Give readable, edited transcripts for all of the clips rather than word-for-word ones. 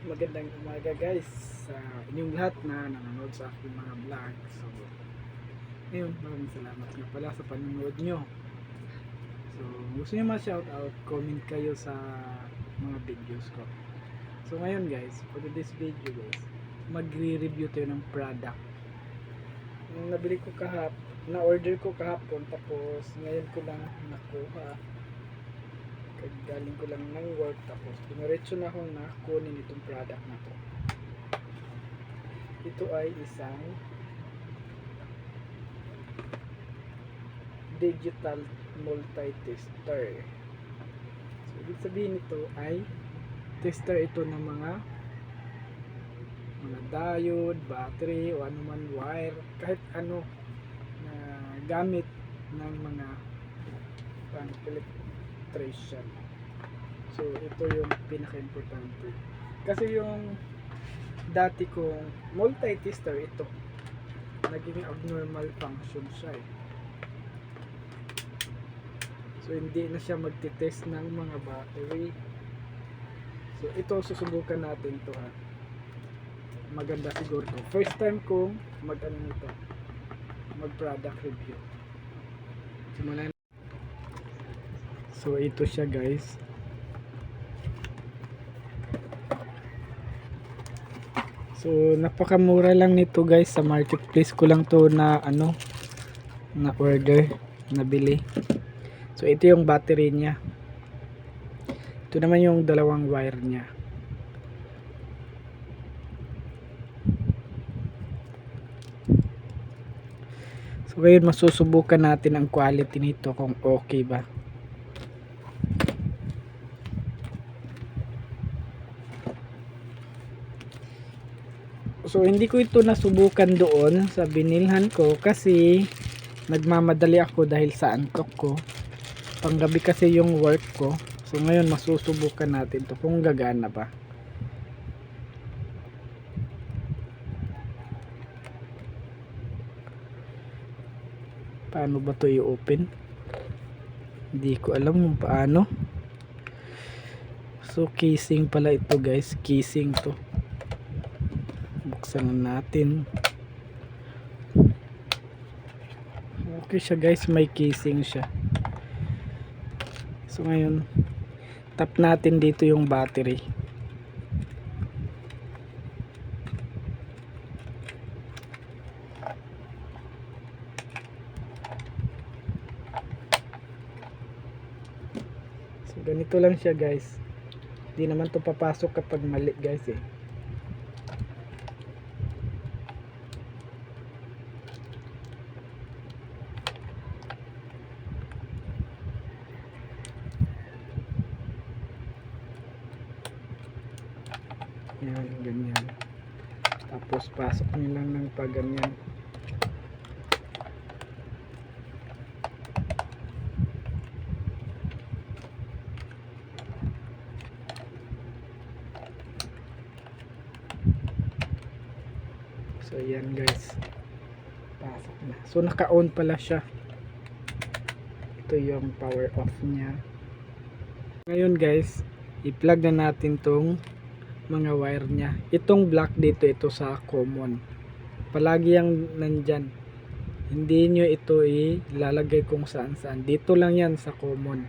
Magandang umaga guys sa inyong lahat na nanonood sa aking mga vlog. So, ngayon maraming salamat nga pala sa panonood nyo. So, gusto nyo ma-shoutout, comment kayo sa mga videos ko. So, ngayon guys, for this video guys, magre-review tayo ng product. Yung nabili ko na-order ko kahapon, tapos ngayon ko lang nakuha. Galing ko lang ng work, tapos diretso na akong nakunin itong product na to. Ito ay isang digital multi-tester. So, ibig sabihin nito ay tester ito ng mga diode, battery, o anuman wire, kahit ano na gamit ng mga electrician. So, ito yung pinaka-importante. Kasi yung dati kong multi-tester, ito naging abnormal function siya eh. So, hindi na siya magtitest ng mga battery. So, ito susubukan natin to ha. Maganda siguro to. First time kong mag-product review. Simulan. So, ito siya guys. So, napakamura lang nito guys. Sa marketplace ko lang to na order, nabili. So, ito yung battery niya. Ito naman yung dalawang wire niya. So, ngayon masusubukan natin ang quality nito kung okay ba. So, hindi ko ito nasubukan doon sa binilhan ko kasi nagmamadali ako dahil sa antok ko. Panggabi kasi yung work ko. So, ngayon masusubukan natin to kung gagana ba. Paano ba to i-open? Hindi ko alam kung paano. So, casing pala ito guys. Casing to. Buksan na natin. Okay siya guys, may casing siya. So ngayon, tap natin dito yung battery. So ganito lang siya guys. Hindi naman to papasok kapag mali guys eh. Yan, ganyan. Tapos pasok nyo lang ng pagganyan. So yan guys. Pasok na. So naka-on pala siya. Ito yung power off niya. Ngayon guys, i-plug na natin tong mga wire niya. Itong black dito, ito sa common. Palagi yang nandyan. Hindi nyo ito ilalagay kung saan saan. Dito lang yan sa common.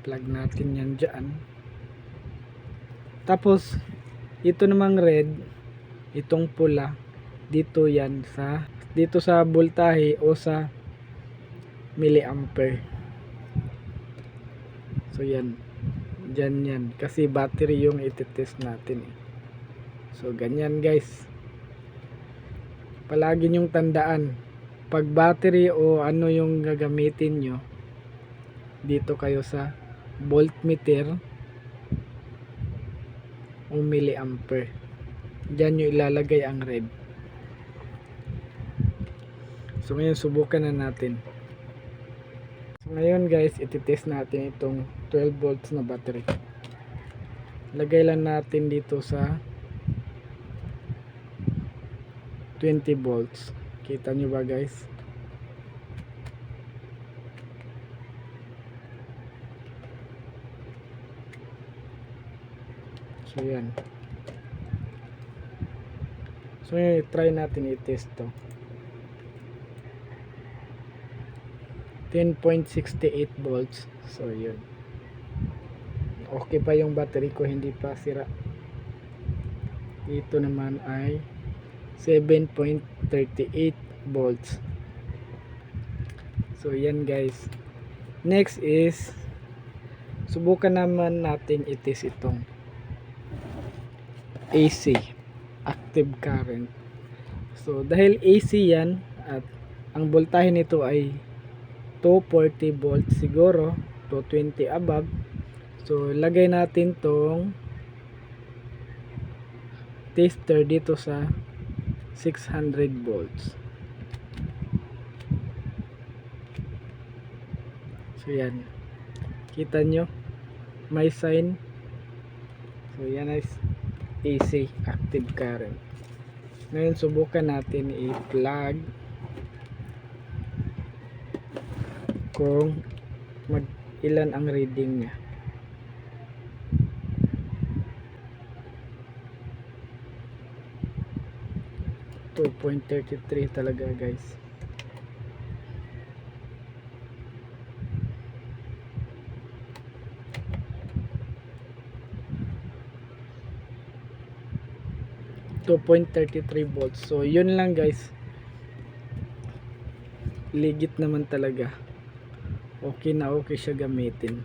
Plug natin yan dyan. Tapos, ito namang red, itong pula, dito yan dito sa voltahe o sa milliampere. So yan. Dyan yan. Kasi battery yung ititest natin eh. So ganyan guys. Palagi nyong tandaan. Pag battery o ano yung gagamitin nyo, dito kayo sa voltmeter o milliampere. Dyan nyo ilalagay ang red. So ngayon subukan na natin. So ngayon guys, ititest natin itong 12 volts na battery. Lagay lang natin dito sa 20 volts. Kita nyo ba guys? So yan. So yun, try natin i-test to. 10.68 volts. So yun. Okay pa yung battery ko, hindi pa sira. Dito naman ay 7.38 volts. So yan guys. Next is subukan naman natin i-test itong AC, active current. So dahil AC yan at ang voltahe nito ay 240 volts siguro, 220 above. So lagay natin tong tester dito sa 600 volts. So yan, kita nyo may sign. So yan is AC, active current. Ngayon subukan natin i-plug kung ilan ang reading niya. 2.33 talaga guys. volts. So yun lang guys, legit naman talaga, okay na okay siya gamitin.